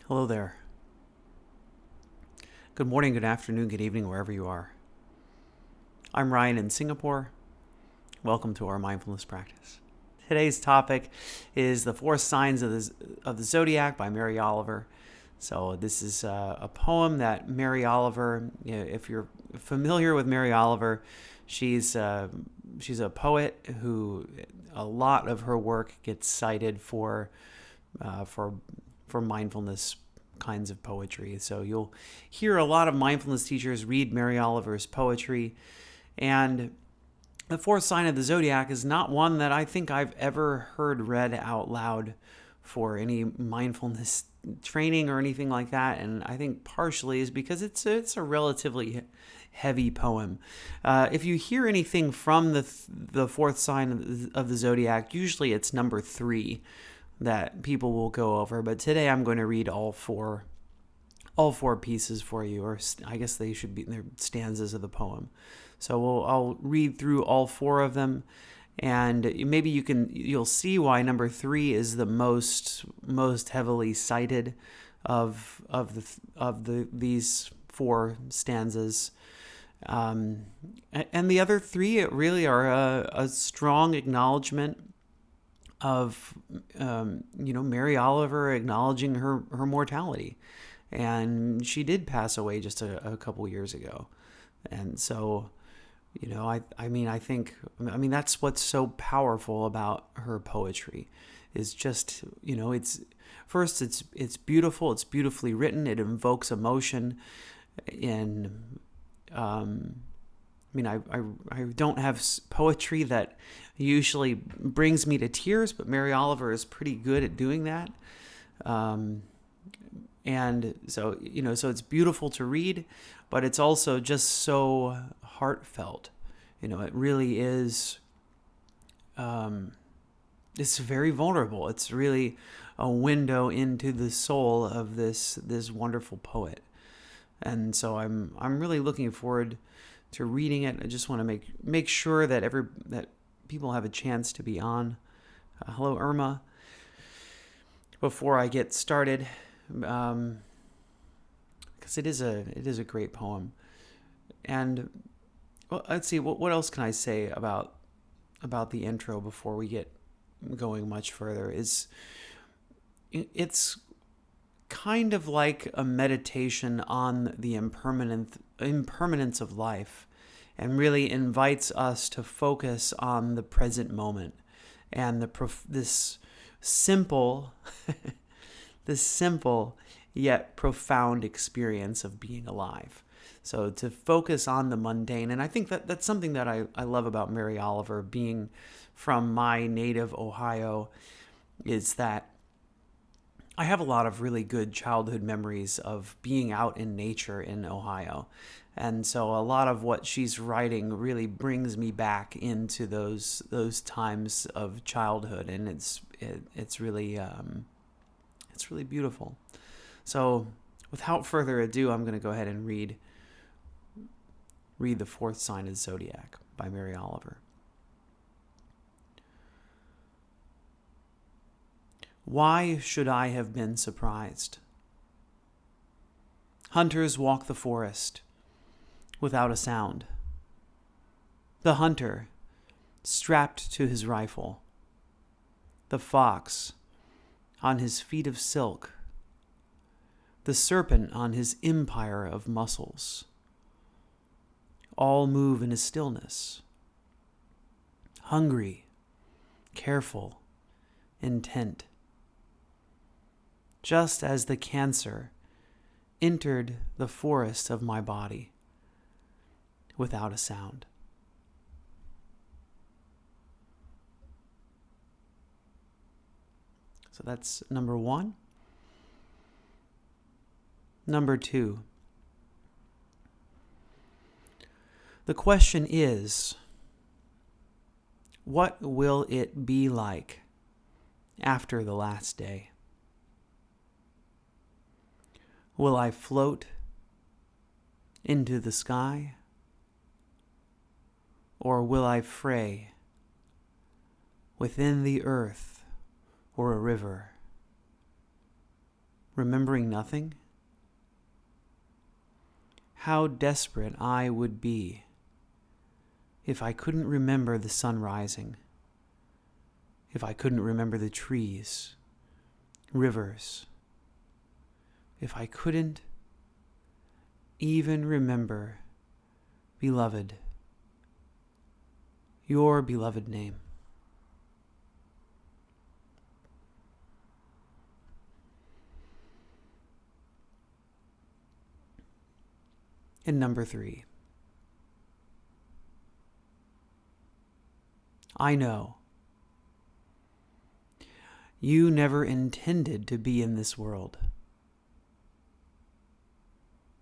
Hello there. Good morning, good afternoon, good evening, wherever you are. I'm Ryan in Singapore. Welcome to our mindfulness practice. Today's topic is The Four Signs of the Zodiac by Mary Oliver. So this is a poem that Mary Oliver, if you're familiar with Mary Oliver, she's a poet who a lot of her work gets cited for mindfulness kinds of poetry. So you'll hear a lot of mindfulness teachers read Mary Oliver's poetry. And the fourth sign of the Zodiac is not one that I think I've ever heard read out loud for any mindfulness training or anything like that. And I think partially is because it's a relatively heavy poem. If you hear anything from the fourth sign of the Zodiac, usually it's number 3 that people will go over, but today I'm going to read all four pieces for you, or I guess they should be their stanzas of the poem. So I'll read through all 4 of them, and maybe you'll see why number 3 is the most heavily cited of these 4 stanzas. And the other 3 really are a strong acknowledgement of Mary Oliver acknowledging her mortality, and she did pass away just a couple years ago. And so I think that's what's so powerful about her poetry is just it's beautiful, it's beautifully written, it invokes emotion. And I don't have poetry that usually brings me to tears, but Mary Oliver is pretty good at doing that. And so, so it's beautiful to read, but it's also just so heartfelt. It really is, it's very vulnerable. It's really a window into the soul of this wonderful poet. And so I'm really looking forward to reading it. I just want to make sure that that people have a chance to be on. Hello, Irma. Before I get started, because it is a great poem, and let's see what else can I say about the intro before we get going much further. It's kind of like a meditation on the impermanence of life, and really invites us to focus on the present moment and this simple this simple yet profound experience of being alive. So to focus on the mundane, and I think that's something that I love about Mary Oliver, being from my native Ohio, is that I have a lot of really good childhood memories of being out in nature in Ohio. And so a lot of what she's writing really brings me back into those times of childhood, and it's really beautiful. So without further ado, I'm going to go ahead and read The Fourth Sign of the Zodiac by Mary Oliver. Why should I have been surprised? Hunters walk the forest without a sound. The hunter, strapped to his rifle. The fox, on his feet of silk. The serpent on his empire of muscles. All move in a stillness. Hungry, careful, intent. Just as the cancer entered the forest of my body without a sound. So that's number 1. Number 2. The question is, what will it be like after the last day? Will I float into the sky? Or will I fray within the earth or a river? remembering nothing? How desperate I would be if I couldn't remember the sun rising, if I couldn't remember the trees, rivers, if I couldn't even remember, beloved, your beloved name. And number 3, I know you never intended to be in this world,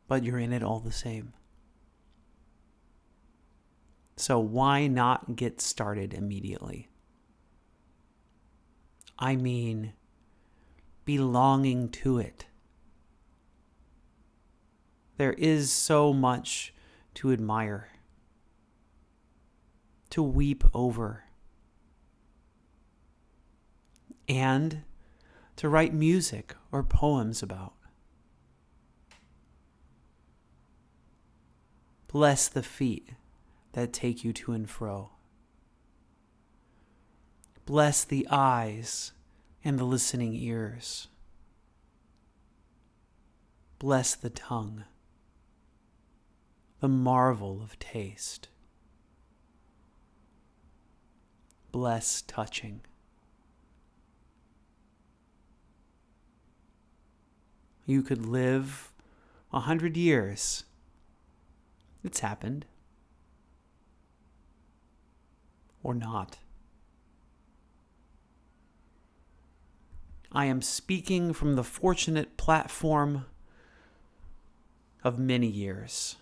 but you're in it all the same. So why not get started immediately? I mean, belonging to it. There is so much to admire, to weep over, and to write music or poems about. Bless the feet that take you to and fro. Bless the eyes and the listening ears. Bless the tongue, the marvel of taste. Bless touching. You could live 100 years. It's happened. Or not. I am speaking from the fortunate platform of many years,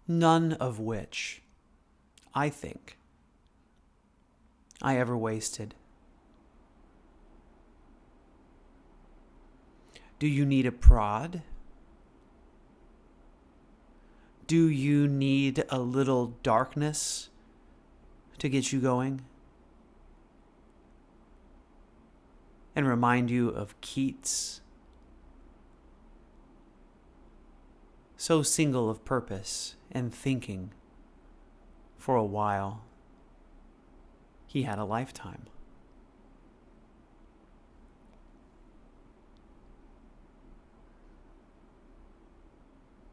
none of which I think I ever wasted. Do you need a prod? Do you need a little darkness to get you going? And remind you of Keats? So single of purpose and thinking for a while. He had a lifetime.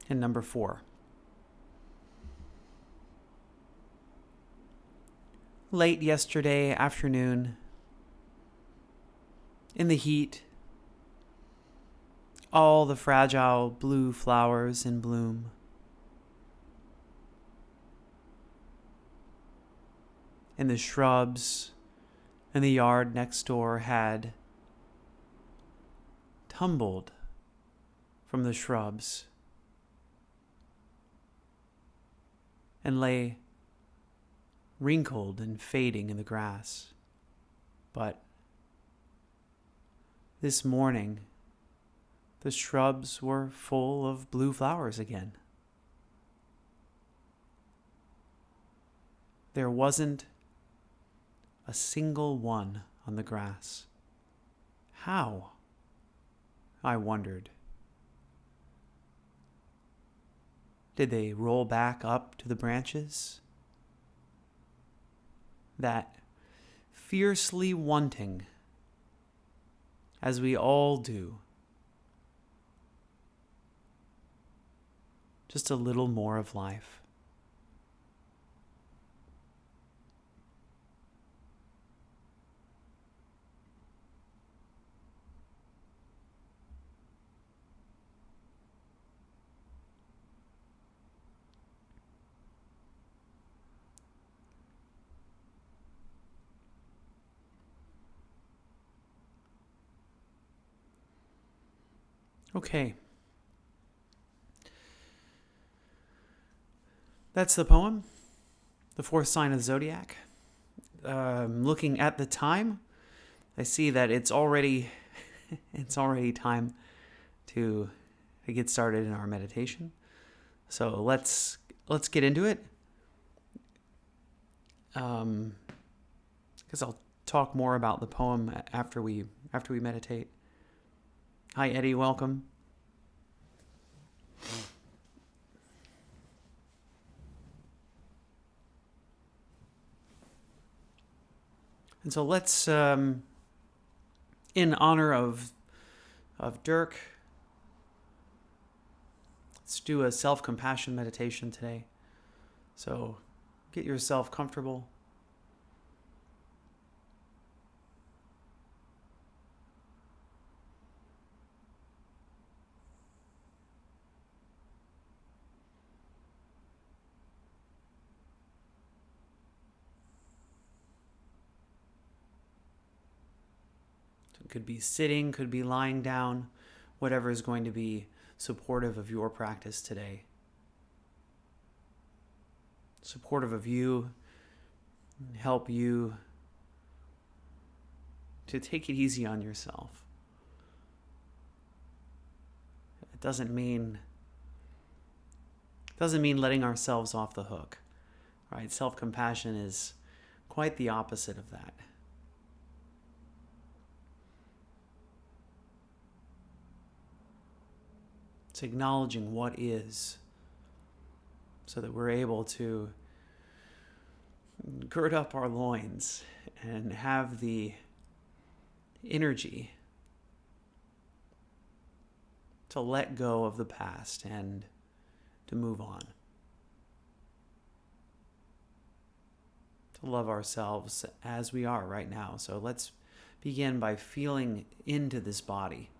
And number 4. Late yesterday afternoon, in the heat, all the fragile blue flowers in bloom. And the shrubs in the yard next door had tumbled from the shrubs and lay wrinkled and fading in the grass. But this morning, the shrubs were full of blue flowers again. There wasn't a single one on the grass. How? I wondered. Did they roll back up to the branches? That fiercely wanting, as we all do, just a little more of life. Okay. That's the poem, the 4th sign of the Zodiac. Looking at the time, I see that it's already time to get started in our meditation. So let's get into it. Because talk more about the poem after we meditate. Hi, Eddie. Welcome. And so let's, in honor of Dirk, let's do a self-compassion meditation today. So get yourself comfortable. It could be sitting, could be lying down, whatever is going to be supportive of your practice today. Supportive of you, help you to take it easy on yourself. It doesn't mean letting ourselves off the hook, right? Self-compassion is quite the opposite of that. It's acknowledging what is so that we're able to gird up our loins and have the energy to let go of the past and to move on. To love ourselves as we are right now. So let's begin by feeling into this body.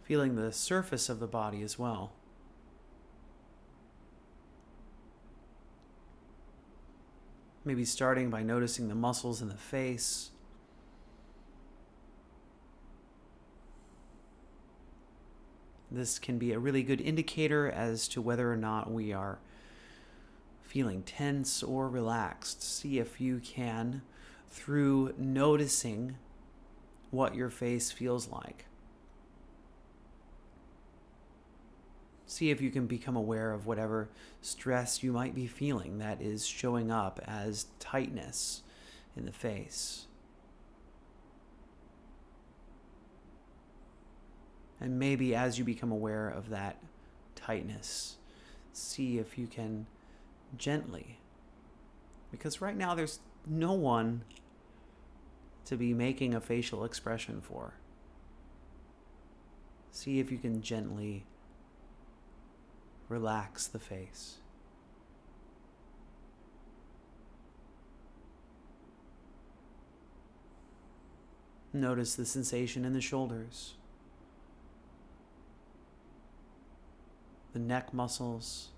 Feeling the surface of the body as well. Maybe starting by noticing the muscles in the face. This can be a really good indicator as to whether or not we are feeling tense or relaxed. See if you can, through noticing what your face feels like. See if you can become aware of whatever stress you might be feeling that is showing up as tightness in the face. And maybe as you become aware of that tightness, see if you can gently, because right now there's no one to be making a facial expression for. See if you can gently relax the face. Notice the sensation in the shoulders, the neck muscles,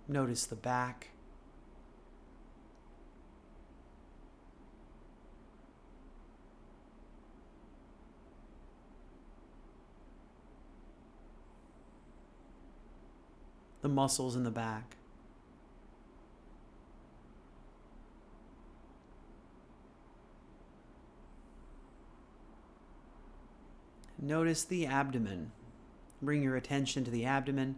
notice the back, the muscles in the back. Notice the abdomen. Bring your attention to the abdomen.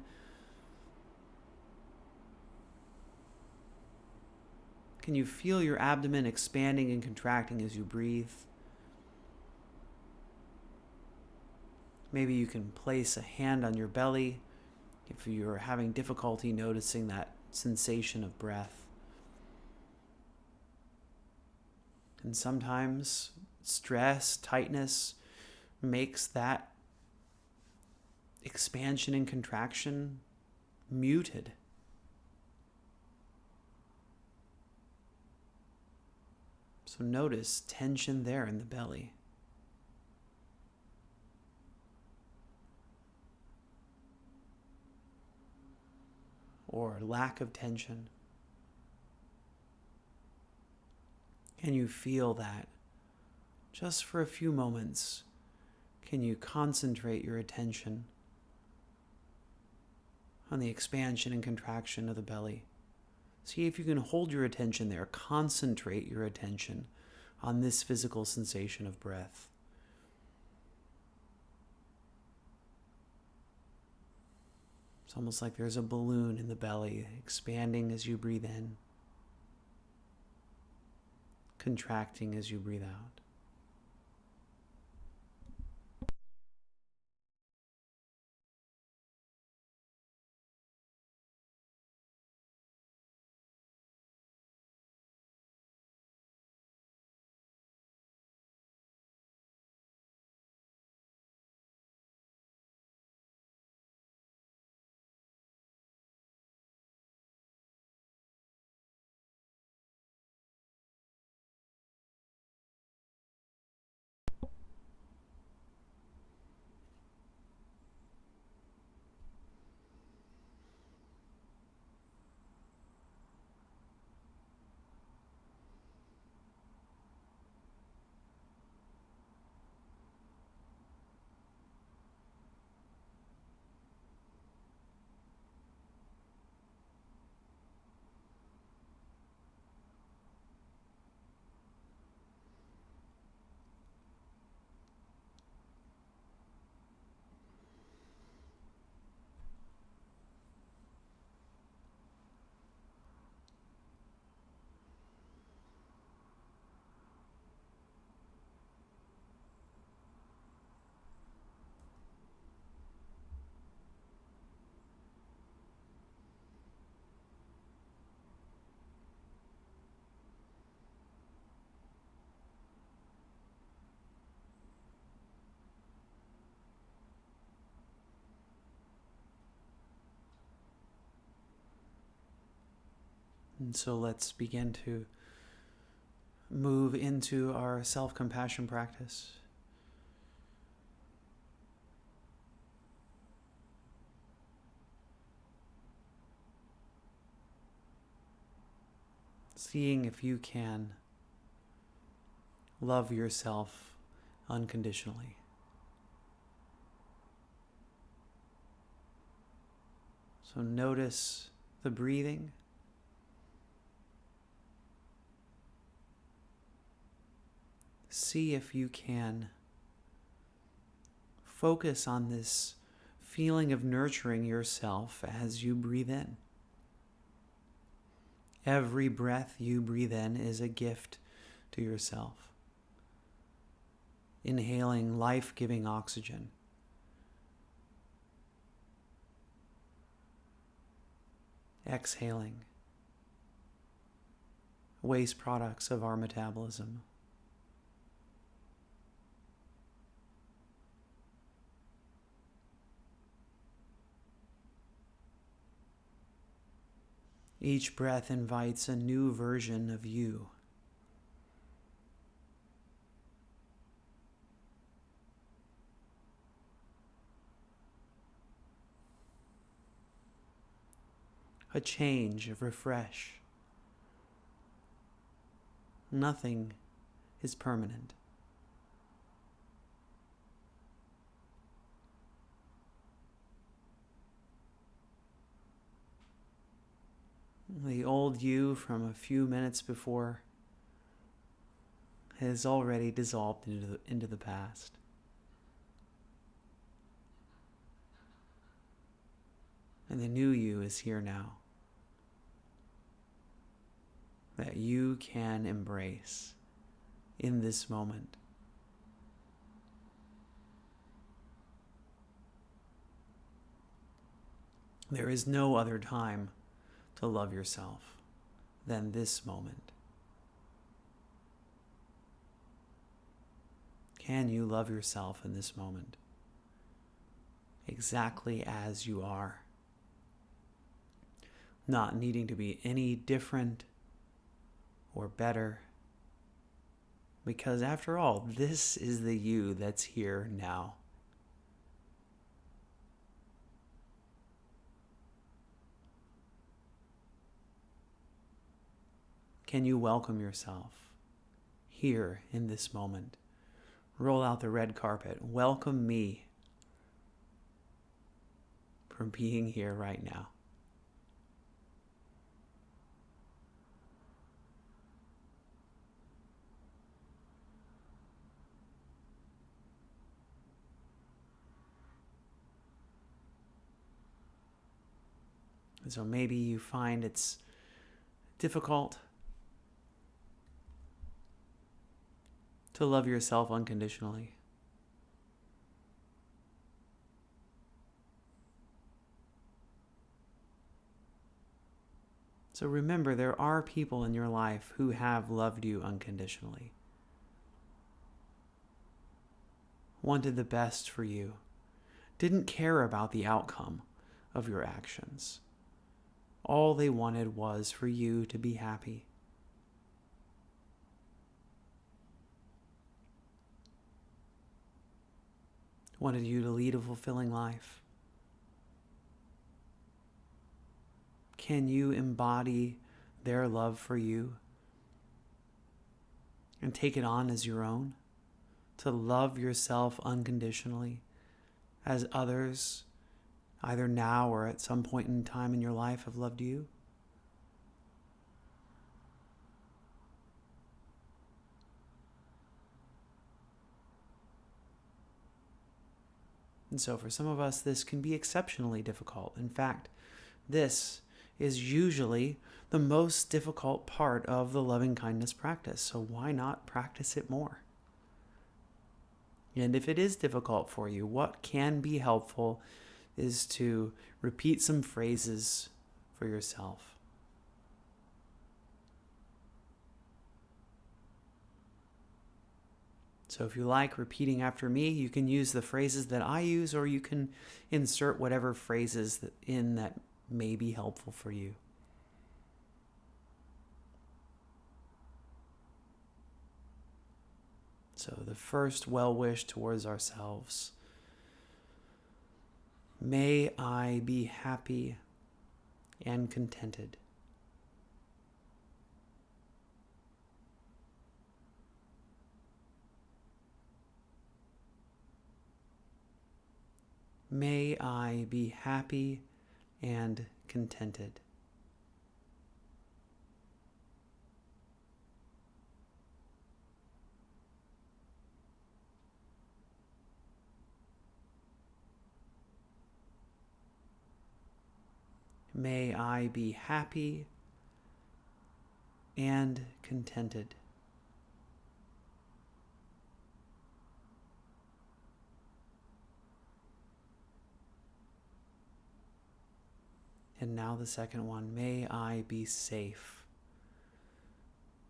Can you feel your abdomen expanding and contracting as you breathe? Maybe you can place a hand on your belly if you're having difficulty noticing that sensation of breath. And sometimes stress, tightness makes that expansion and contraction muted. So notice tension there in the belly. or lack of tension? Can you feel that? Just for a few moments, can you concentrate your attention on the expansion and contraction of the belly? See if you can hold your attention there. Concentrate your attention on this physical sensation of breath. It's almost like there's a balloon in the belly, expanding as you breathe in, contracting as you breathe out. And so let's begin to move into our self-compassion practice. Seeing if you can love yourself unconditionally. So notice the breathing. See if you can focus on this feeling of nurturing yourself as you breathe in. Every breath you breathe in is a gift to yourself. Inhaling life-giving oxygen. Exhaling waste products of our metabolism. Each breath invites a new version of you. A change, a refresh. Nothing is permanent. The old you from a few minutes before has already dissolved into the past. And the new you is here now, that you can embrace in this moment. There is no other time to love yourself than this moment. Can you love yourself in this moment? Exactly as you are. Not needing to be any different or better. Because after all, this is the you that's here now. Can you welcome yourself here in this moment? Roll out the red carpet. Welcome me for being here right now. So maybe you find it's difficult to love yourself unconditionally. So remember, there are people in your life who have loved you unconditionally, wanted the best for you, didn't care about the outcome of your actions. All they wanted was for you to be happy. Wanted you to lead a fulfilling life. Can you embody their love for you and take it on as your own? To love yourself unconditionally as others, either now or at some point in time in your life, have loved you? And so for some of us, this can be exceptionally difficult. In fact, this is usually the most difficult part of the loving kindness practice. So why not practice it more? And if it is difficult for you, what can be helpful is to repeat some phrases for yourself. So if you like repeating after me, you can use the phrases that I use, or you can insert whatever phrases that may be helpful for you. So the first well wish towards ourselves: may I be happy and contented. May I be happy and contented. May I be happy and contented. And now the second one: may I be safe,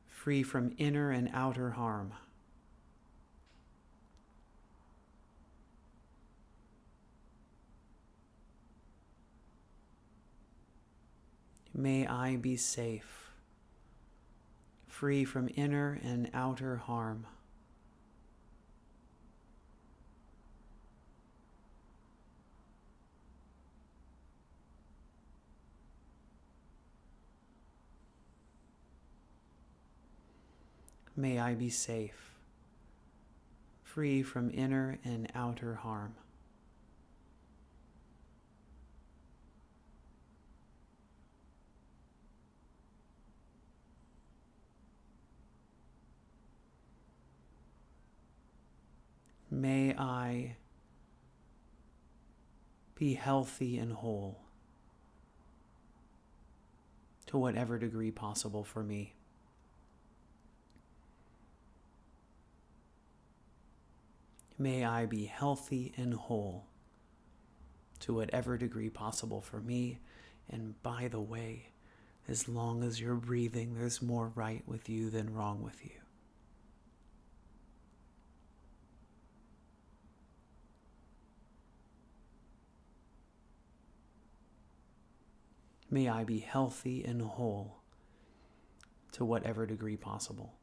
free from inner and outer harm. May I be safe, free from inner and outer harm. May I be safe, free from inner and outer harm. May I be healthy and whole to whatever degree possible for me. May I be healthy and whole to whatever degree possible for me. And by the way, as long as you're breathing, there's more right with you than wrong with you. May I be healthy and whole to whatever degree possible.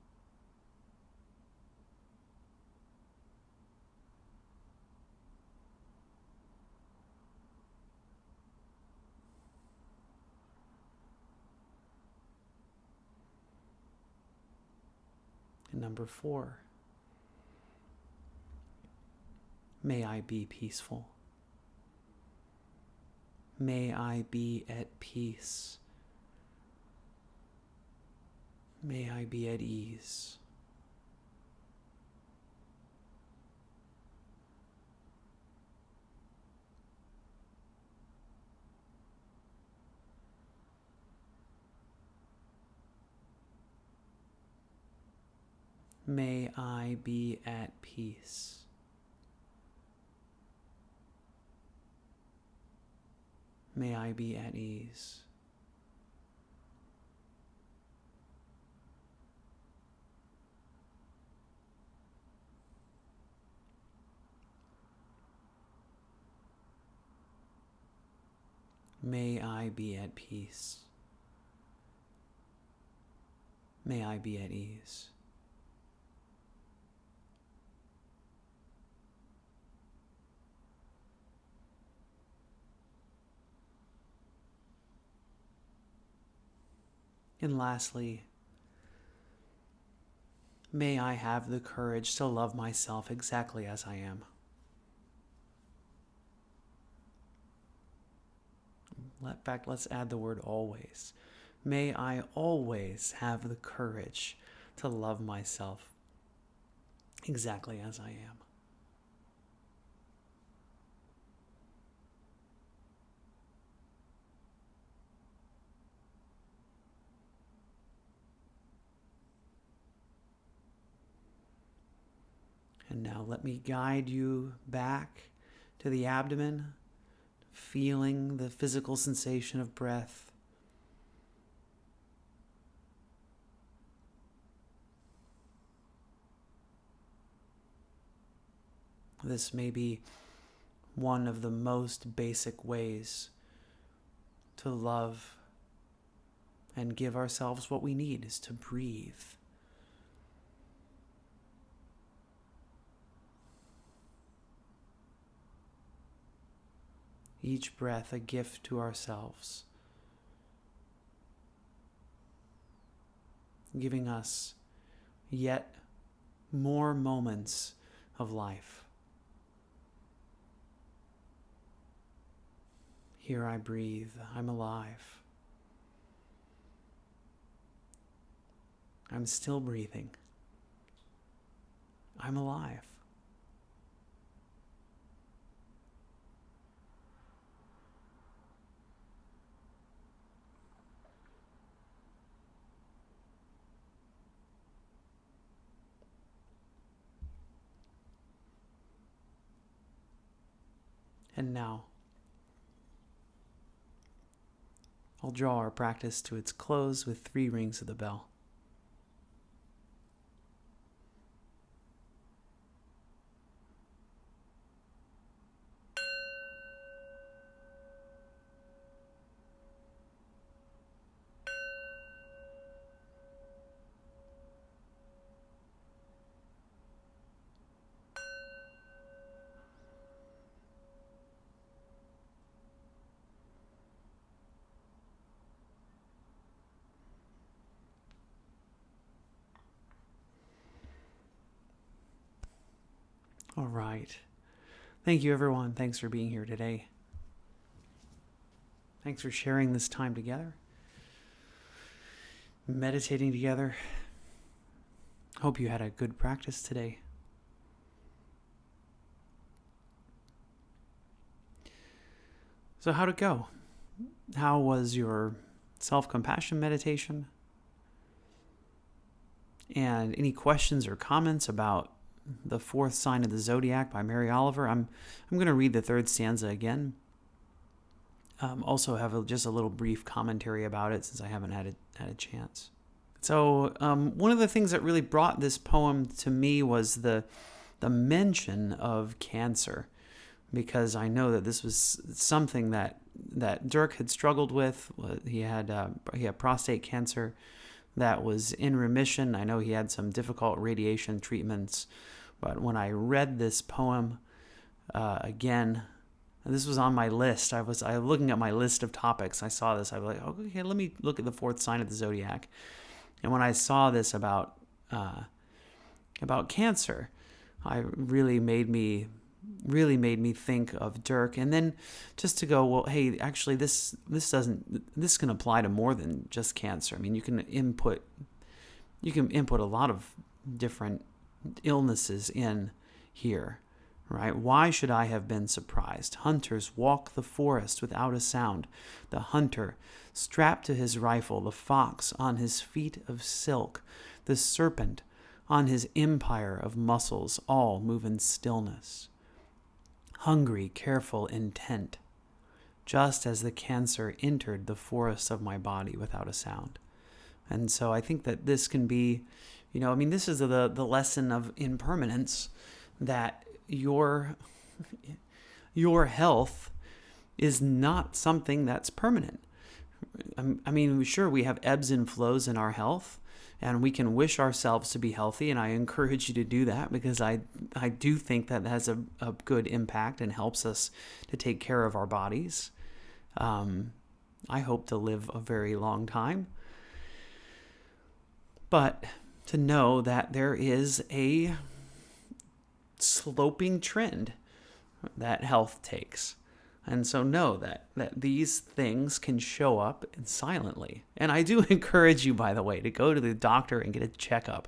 number 4. May I be peaceful. May I be at peace. May I be at ease. May I be at peace. May I be at ease. May I be at peace. May I be at ease. And lastly, may I have the courage to love myself exactly as I am. In fact, let's add the word always. May I always have the courage to love myself exactly as I am. And now let me guide you back to the abdomen, feeling the physical sensation of breath. This may be one of the most basic ways to love and give ourselves what we need, is to breathe. Each breath a gift to ourselves, giving us yet more moments of life. Here I breathe, I'm alive. I'm still breathing. I'm alive. And now, I'll draw our practice to its close with 3 rings of the bell. All right. Thank you, everyone. Thanks for being here today. Thanks for sharing this time together, meditating together. Hope you had a good practice today. So how'd it go? How was your self-compassion meditation? And any questions or comments about the 4th sign of the Zodiac by Mary Oliver? I'm going to read the 3rd stanza again. Also have just a little brief commentary about it since I haven't had a chance. So one of the things that really brought this poem to me was the mention of cancer, because I know that this was something that Dirk had struggled with. He had prostate cancer that was in remission. I know he had some difficult radiation treatments, but when I read this poem again, and this was on my list. I was looking at my list of topics. I saw this. I was like, let me look at the 4th sign of the Zodiac. And when I saw this about about cancer, I really made me think of Dirk. And then just to go, well, hey, actually this can apply to more than just cancer. I mean, you can input a lot of different illnesses in here, right? Why should I have been surprised? Hunters walk the forest without a sound. The hunter strapped to his rifle, the fox on his feet of silk, the serpent on his empire of muscles, all move in stillness. Hungry, careful, intent, just as the cancer entered the forest of my body without a sound. And so I think that this can be, this is the lesson of impermanence, that your health is not something that's permanent. I mean, sure, we have ebbs and flows in our health, and we can wish ourselves to be healthy, and I encourage you to do that, because I do think that has a good impact and helps us to take care of our bodies. I hope to live a very long time. But to know that there is a sloping trend that health takes. And so know that these things can show up silently. And I do encourage you, by the way, to go to the doctor and get a checkup,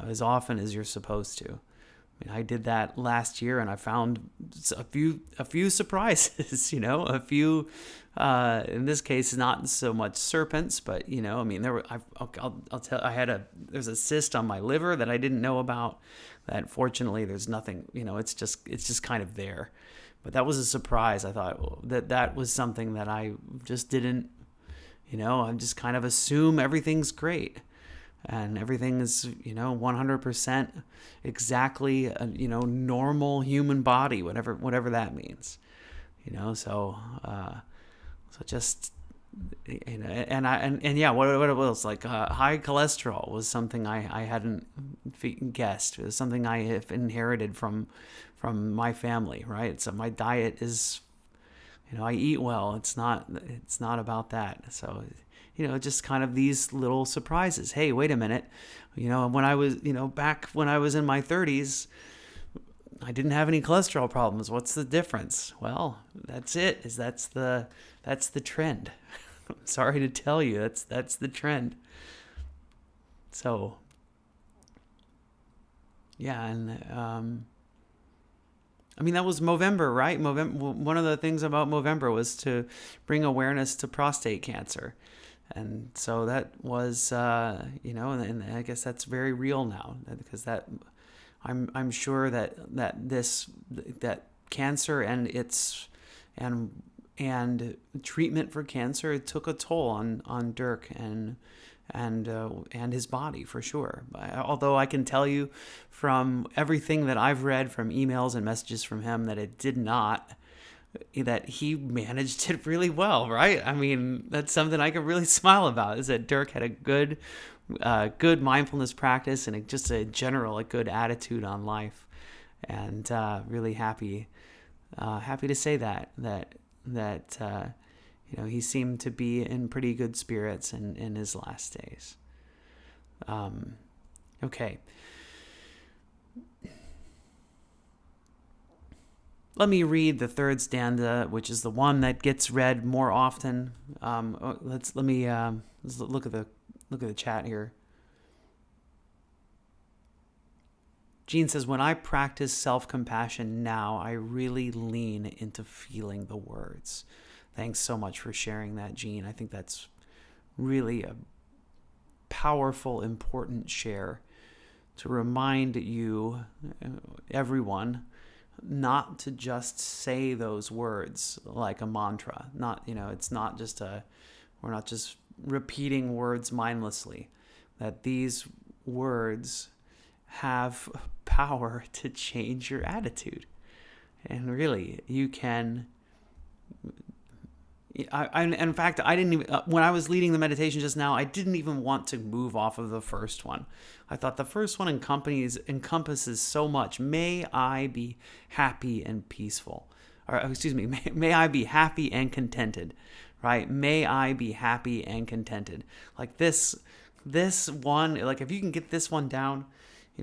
as often as you're supposed to. I mean, I did that last year, and I found a few surprises, a few, in this case, not so much serpents, but, there were, I'll tell, there's a cyst on my liver that I didn't know about, that fortunately there's nothing, it's just kind of there. But that was a surprise. I thought that was something that I just didn't, I just kind of assume everything's great. And everything is, 100% exactly a, normal human body, whatever that means, so just, and yeah, what it was like, high cholesterol was something I hadn't guessed. It was something I have inherited from my family, right? So my diet is, I eat well. It's not about that. So, just kind of these little surprises. Hey, wait a minute. When I was, back when I was in my 30s, I didn't have any cholesterol problems. What's the difference? Well, that's it. That's the trend. Sorry to tell you, that's the trend. So, yeah, and that was Movember, right? One of the things about Movember was to bring awareness to prostate cancer. And so that was, and I guess that's very real now, because that I'm sure that cancer and treatment for cancer, it took a toll on Dirk and his body, for sure. Although I can tell you from everything that I've read, from emails and messages from him, that it did not, that he managed it really well, right? I mean, that's something I can really smile about, is that Dirk had a good mindfulness practice and just a good attitude on life. And really happy to say that he seemed to be in pretty good spirits in his last days. Okay. Let me read the third stanza, which is the one that gets read more often. Let's look at the chat here. Jean says, when I practice self-compassion now, I really lean into feeling the words. Thanks so much for sharing that, Jean. I think that's really a powerful, important share to remind you, everyone, not to just say those words like a mantra. It's not just we're not just repeating words mindlessly. That these words have power to change your attitude. And really, you can. In fact, I didn't even, when I was leading the meditation just now, I didn't even want to move off of the first one. I thought the first one encompasses so much. May I be happy and peaceful. Or, excuse me, may I be happy and contented, right? May I be happy and contented. Like this one, like if you can get this one down,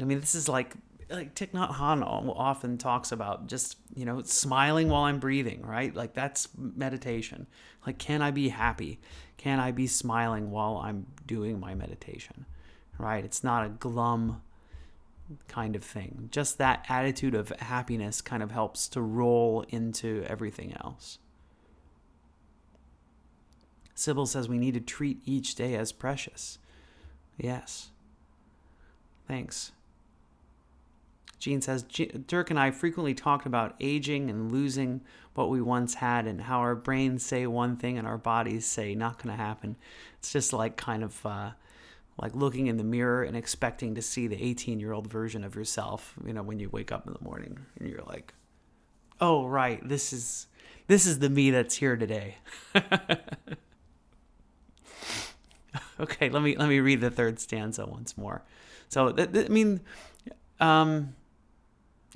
I mean, this is like Thich Nhat Hanh often talks about just, smiling while I'm breathing, right? Like that's meditation. Like, can I be happy? Can I be smiling while I'm doing my meditation, right? It's not a glum kind of thing. Just that attitude of happiness kind of helps to roll into everything else. Sybil says we need to treat each day as precious. Yes. Thanks. Jean says, Dirk and I frequently talked about aging and losing what we once had and how our brains say one thing and our bodies say not going to happen. It's just like kind of like looking in the mirror and expecting to see the 18-year-old version of yourself, when you wake up in the morning and you're like, oh, right, this is the me that's here today. Okay, let me read the third stanza once more. So,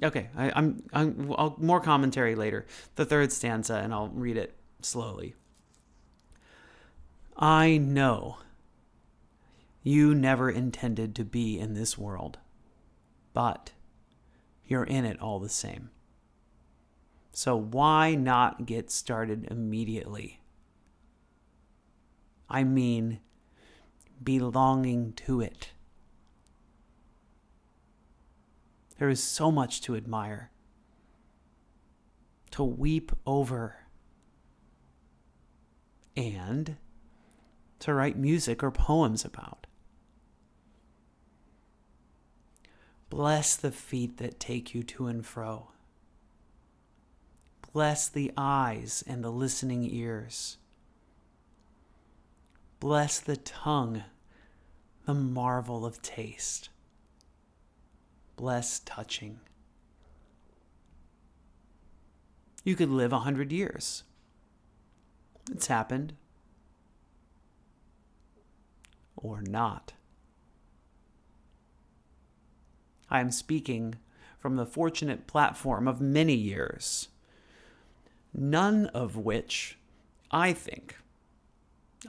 okay, I'll more commentary later. The third stanza, and I'll read it slowly. I know you never intended to be in this world, but you're in it all the same. So why not get started immediately? I mean, belonging to it. There is so much to admire, to weep over, and to write music or poems about. Bless the feet that take you to and fro. Bless the eyes and the listening ears. Bless the tongue, the marvel of taste. Bless touching. You could live 100 years. It's happened. Or not. I am speaking from the fortunate platform of many years, none of which I think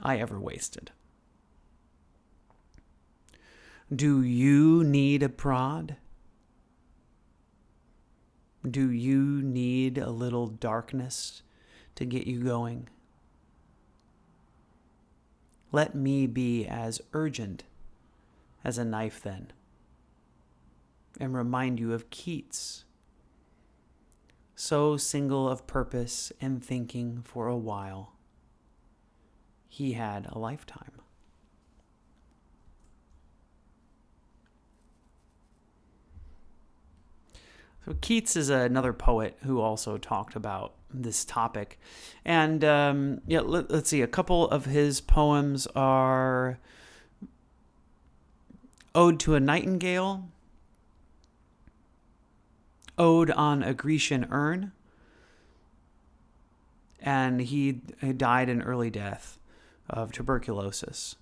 I ever wasted. Do you need a prod? Do you need a little darkness to get you going? Let me be as urgent as a knife then, and remind you of Keats, so single of purpose and thinking for a while, he had a lifetime. So Keats is another poet who also talked about this topic. And let's see, a couple of his poems are Ode to a Nightingale, Ode on a Grecian Urn, and he died an early death of tuberculosis.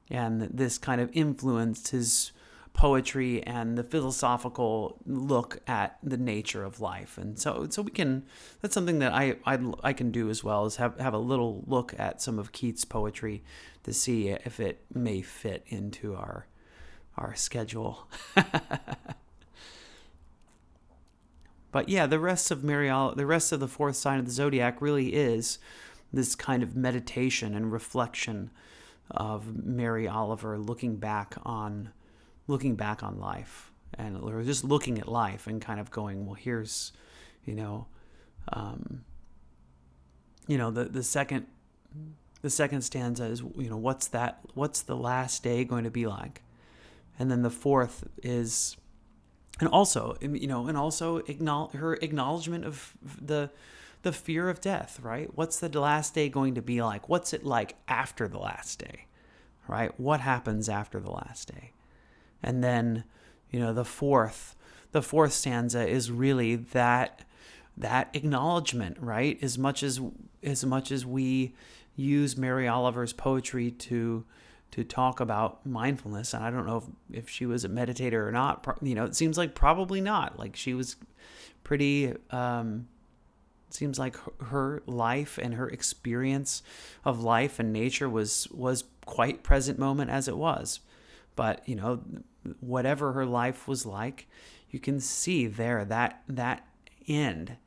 And this kind of influenced his poetry and the philosophical look at the nature of life. And so we can, that's something that I can do as well, is have a little look at some of Keats' poetry to see if it may fit into our schedule. But yeah, the rest of the fourth sign of the Zodiac really is this kind of meditation and reflection of Mary Oliver looking back on life, and or just looking at life and kind of going, well, here's, the second stanza is, what's the last day going to be like? And then the fourth is, and also her acknowledgement of the fear of death, right? What's the last day going to be like? What's it like after the last day, right? What happens after the last day? And then, the fourth stanza is really that acknowledgement, right? As much as we use Mary Oliver's poetry to talk about mindfulness, and I don't know if she was a meditator or not. It seems like probably not. Like she was pretty. Seems like her life and her experience of life and nature was quite present moment as it was. But, whatever her life was like, you can see there that end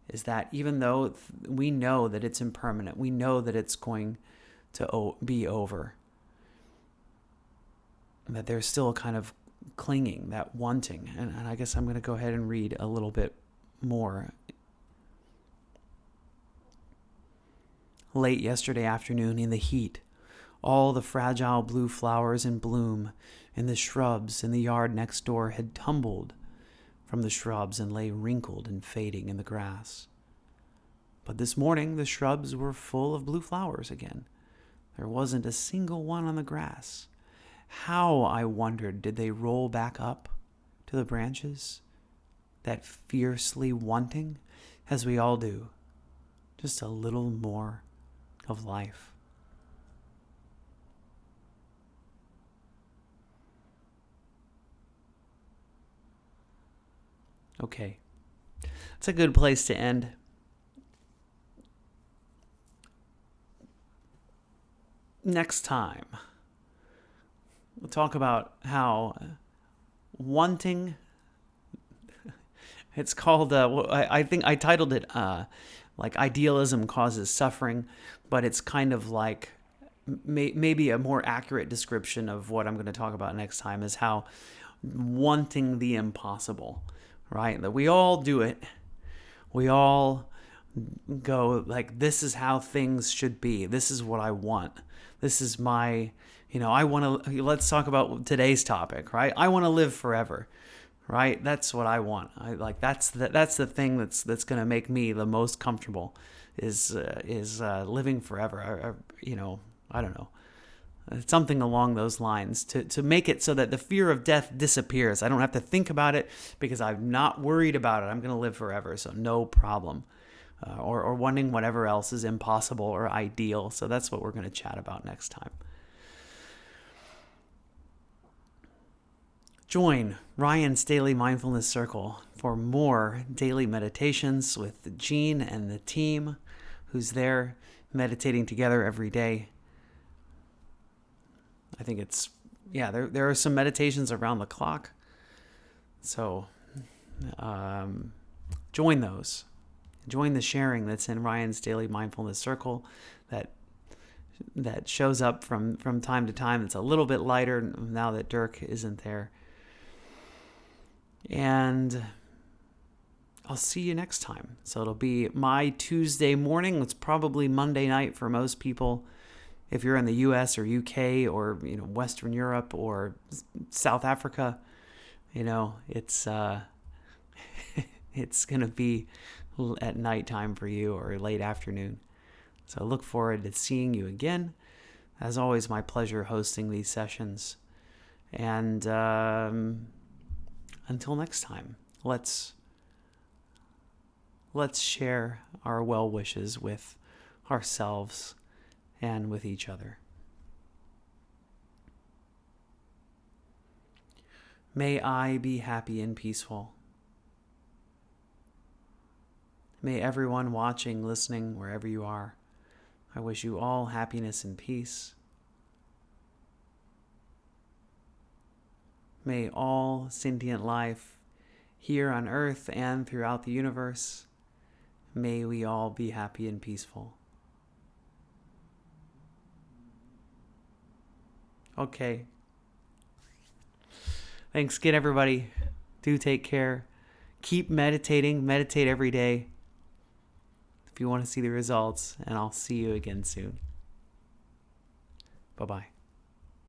is that even though we know that it's impermanent, we know that it's going to be over, that there's still a kind of clinging, that wanting. And I guess I'm going to go ahead and read a little bit more. Late yesterday afternoon, in the heat, all the fragile blue flowers in bloom in the shrubs in the yard next door had tumbled from the shrubs and lay wrinkled and fading in the grass. But this morning the shrubs were full of blue flowers again. There wasn't a single one on the grass. How, I wondered, did they roll back up to the branches, that fiercely wanting, as we all do, just a little more of life. Okay, it's a good place to end. Next time, we'll talk about how wanting, it's called, I think I titled it like Idealism Causes Suffering, but it's kind of like maybe a more accurate description of what I'm going to talk about next time is how wanting the impossible, right? That we all do it. We all go like, this is how things should be. This is what I want. This is my, I want to, let's talk about today's topic, right? I want to live forever, right? That's what I want. That's the thing that's going to make me the most comfortable is living forever. I don't know. Something along those lines to make it so that the fear of death disappears. I don't have to think about it because I'm not worried about it. I'm going to live forever, so no problem. Or wanting whatever else is impossible or ideal. So that's what we're going to chat about next time. Join Ryan's Daily Mindfulness Circle for more daily meditations with Jean and the team who's there meditating together every day. I think it's, there are some meditations around the clock. So join those. Join the sharing that's in Ryan's Daily Mindfulness Circle that shows up from time to time. It's a little bit lighter now that Dirk isn't there. And I'll see you next time. So it'll be my Tuesday morning. It's probably Monday night for most people. If you're in the US or UK or Western Europe or South Africa, it's it's gonna be at nighttime for you or late afternoon. So I look forward to seeing you again. As always, my pleasure hosting these sessions. And until next time, let's share our well wishes with ourselves and with each other. May I be happy and peaceful. May everyone watching, listening, wherever you are, I wish you all happiness and peace. May all sentient life here on earth and throughout the universe, may we all be happy and peaceful. Okay. Thanks again, everybody. Do take care. Keep meditating. Meditate every day if you want to see the results, and I'll see you again soon. Bye-bye.